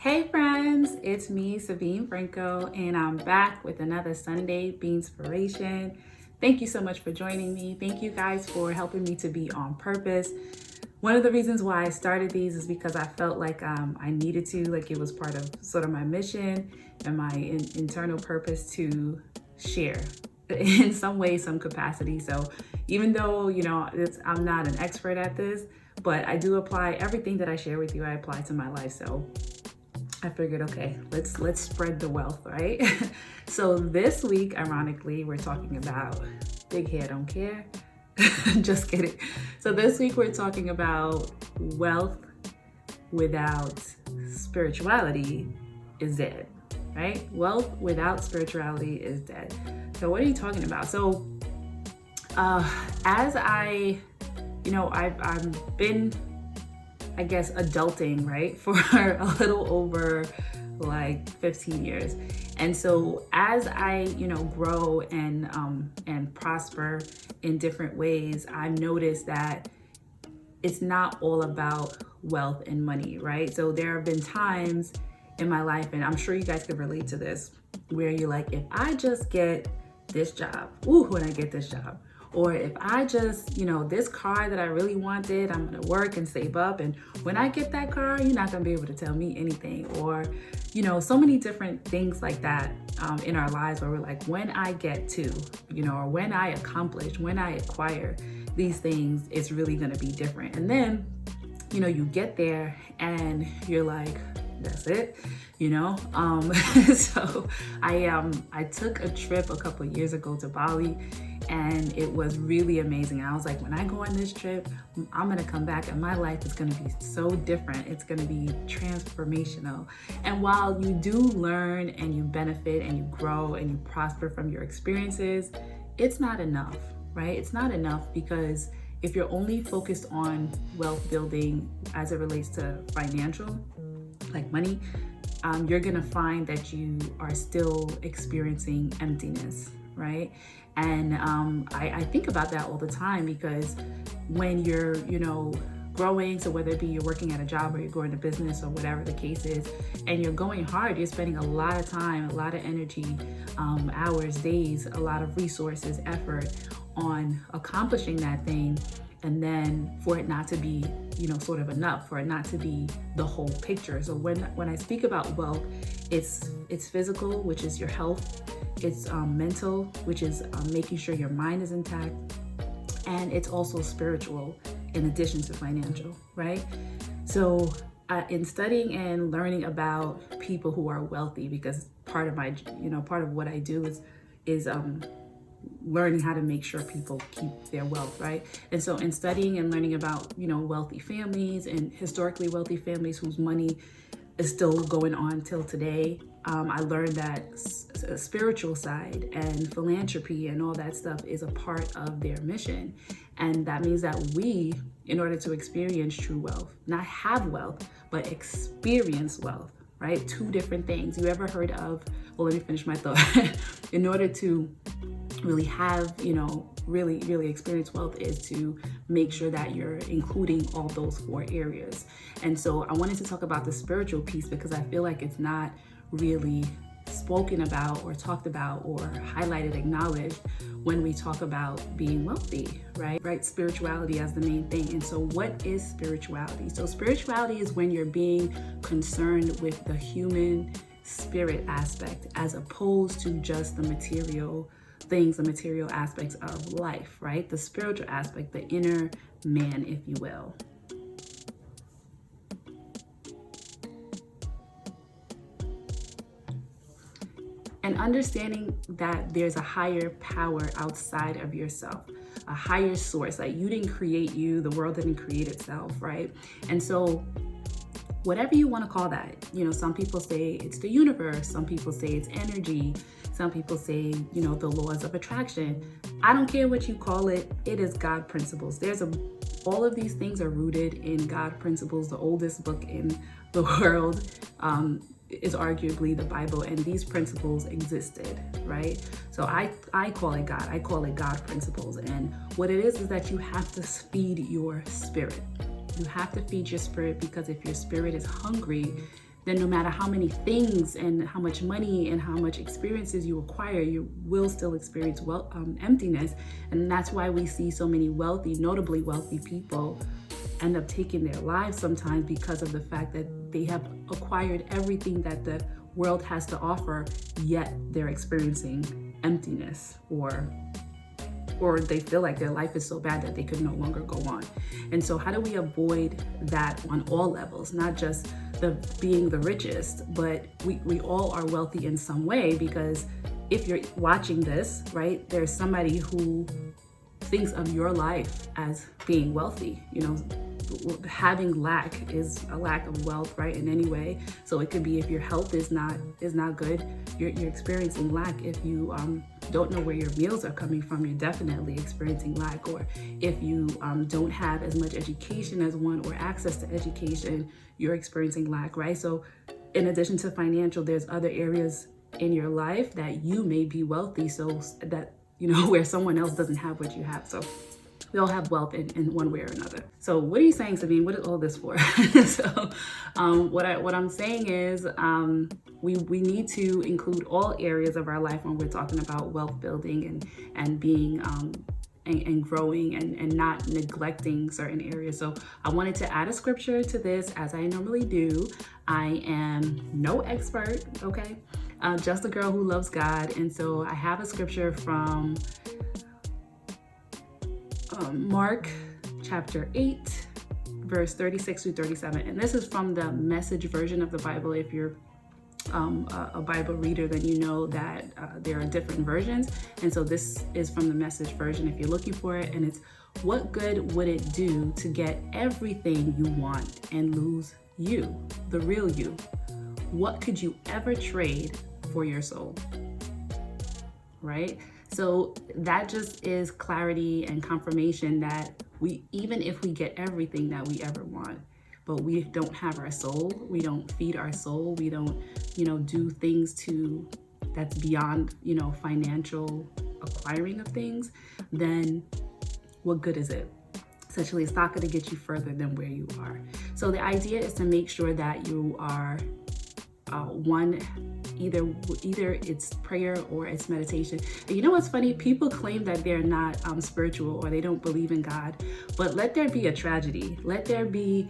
Hey friends, it's me, Sabine Franco, and I'm back with another Sunday Bine-spiration. Thank you so much for joining me. Thank you guys for helping me to be on purpose. One of the reasons why I started these is because I felt like I needed to, like it was part of sort of my mission and my internal purpose to share in some way, some capacity. So even though, I'm not an expert at this, but I do apply everything that I share with you, I apply to my life. So I figured, okay, let's spread the wealth, right? So this week, ironically, we're talking about big hair don't care. Just kidding. So this week we're talking about wealth without spirituality is dead, right? Wealth without spirituality is dead. So what are you talking about? So as I've been, I guess, adulting, right, for a little over like 15 years. And so as I, grow and prosper in different ways, I've noticed that it's not all about wealth and money, right? So there have been times in my life, and I'm sure you guys could relate to this, where you're like, if I just get this job, when I get this job, or if I just, this car that I really wanted, I'm gonna work and save up. And when I get that car, you're not gonna be able to tell me anything. Or, so many different things like that in our lives where we're like, when I get to, or when I accomplish, when I acquire these things, it's really gonna be different. And then, you get there and you're like, that's it, So I took a trip a couple of years ago to Bali, and it was really amazing. I was like, when I go on this trip, I'm gonna come back and my life is gonna be so different. It's gonna be transformational. And while you do learn and you benefit and you grow and you prosper from your experiences, it's not enough, right? It's not enough, because if you're only focused on wealth building as it relates to financial, like money, you're gonna find that you are still experiencing emptiness, right? And I think about that all the time, because when you're, growing, so whether it be you're working at a job or you're going to business or whatever the case is, and you're going hard, you're spending a lot of time, a lot of energy, hours, days, a lot of resources, effort on accomplishing that thing. And then for it not to be, sort of enough, for it not to be the whole picture. So when I speak about wealth, it's physical, which is your health. It's mental, which is making sure your mind is intact. And it's also spiritual in addition to financial, right? So in studying and learning about people who are wealthy, because part of my, part of what I do is learning how to make sure people keep their wealth, right? And so in studying and learning about, wealthy families and historically wealthy families whose money is still going on till today, I learned that spiritual side and philanthropy and all that stuff is a part of their mission. And that means that we, in order to experience true wealth, not have wealth, but experience wealth, right? Two different things. You ever heard of, well, let me finish my thought. In order to really have, really experience wealth is to make sure that you're including all those four areas. And so I wanted to talk about the spiritual piece, because I feel like it's not really spoken about or talked about or highlighted, acknowledged when we talk about being wealthy, right? Spirituality as the main thing. And so what is spirituality? So spirituality is when you're being concerned with the human spirit aspect, as opposed to just the material things, the material aspects of life, right? The spiritual aspect, the inner man, if you will. And understanding that there's a higher power outside of yourself, a higher source. Like, you didn't create you, the world didn't create itself, right? And so whatever you want to call that, some people say it's the universe, some people say it's energy, some people say, the laws of attraction. I don't care what you call it, it is God principles. All of these things are rooted in God principles. The oldest book in the world is arguably the Bible, and these principles existed, right? So I call it God. I call it God principles. And what it is that you have to feed your spirit. You have to feed your spirit, because if your spirit is hungry, then no matter how many things and how much money and how much experiences you acquire, you will still experience emptiness. And that's why we see so many wealthy, notably wealthy people end up taking their lives sometimes, because of the fact that they have acquired everything that the world has to offer, yet they're experiencing emptiness, or they feel like their life is so bad that they could no longer go on. And so how do we avoid that on all levels, not just being the richest, but we all are wealthy in some way? Because if you're watching this, right, there's somebody who thinks of your life as being wealthy. You know, having lack is a lack of wealth, right, in any way. So it could be if your health is not good, you're experiencing lack. If you don't know where your meals are coming from, you're definitely experiencing lack. Or if you don't have as much education as one, or access to education, you're experiencing lack, right? So in addition to financial, there's other areas in your life that you may be wealthy, so that, you know, where someone else doesn't have what you have. So we all have wealth in one way or another. So what are you saying, Sabine? What is all this for? So what I'm saying is we need to include all areas of our life when we're talking about wealth building and being and growing and not neglecting certain areas. So I wanted to add a scripture to this, as I normally do. I am no expert, okay? Just a girl who loves God. And so I have a scripture from Mark chapter 8, verse 36 through 37. And this is from the Message version of the Bible. If you're a Bible reader, then you know that there are different versions. And so this is from the Message version if you're looking for it. And it's, what good would it do to get everything you want and lose you, the real you? What could you ever trade for your soul? Right? So that just is clarity and confirmation that even if we get everything that we ever want, but we don't have our soul, we don't feed our soul, we don't, do things that's beyond, financial acquiring of things, then what good is it? Essentially, it's not going to get you further than where you are. So the idea is to make sure that you are either it's prayer or it's meditation. And you know what's funny? People claim that they're not spiritual or they don't believe in God, but let there be a tragedy. Let there be,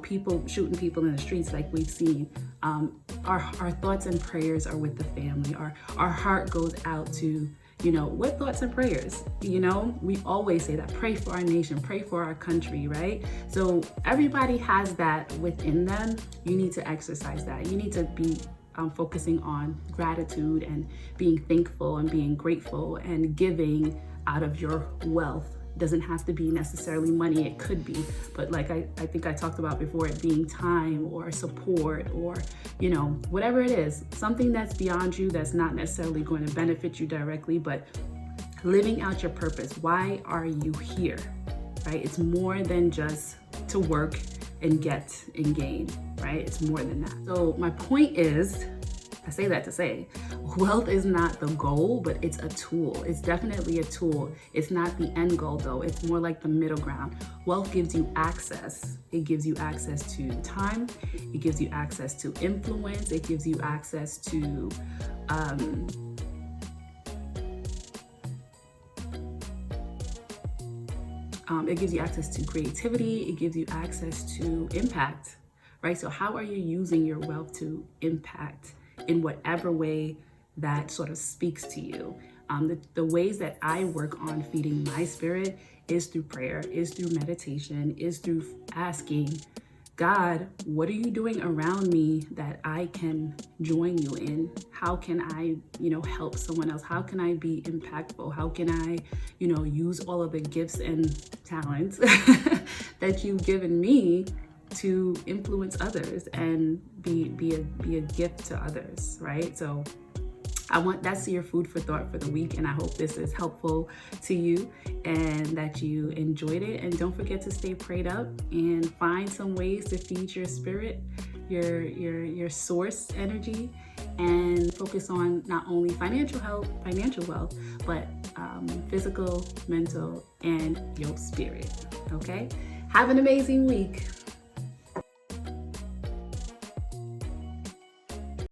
people shooting people in the streets like we've seen. Our thoughts and prayers are with the family. Our heart goes out to, what thoughts and prayers? We always say that, pray for our nation, pray for our country, right? So everybody has that within them. You need to exercise that. You need to be focusing on gratitude and being thankful and being grateful and giving out of your wealth. Doesn't have to be necessarily money, it could be, but like I think I talked about before, it being time or support or, whatever it is, something that's beyond you, that's not necessarily going to benefit you directly, but living out your purpose. Why are you here, right? It's more than just to work and get and gain, right? It's more than that. So my point is, I say that to say, wealth is not the goal, but it's a tool. It's definitely a tool. It's not the end goal though. It's more like the middle ground. Wealth gives you access. It gives you access to time. It gives you access to influence. It gives you access to, it gives you access to creativity. It gives you access to impact, right? So how are you using your wealth to impact in whatever way that sort of speaks to you? The ways that I work on feeding my spirit is through prayer, is through meditation, is through asking God, what are you doing around me that I can join you in? How can I, help someone else? How can I be impactful? How can I, use all of the gifts and talents that you've given me to influence others and be a gift to others, right? So that's your food for thought for the week, and I hope this is helpful to you and that you enjoyed it. And don't forget to stay prayed up and find some ways to feed your spirit, your source energy, and focus on not only financial wealth, but physical, mental, and your spirit. Okay? Have an amazing week.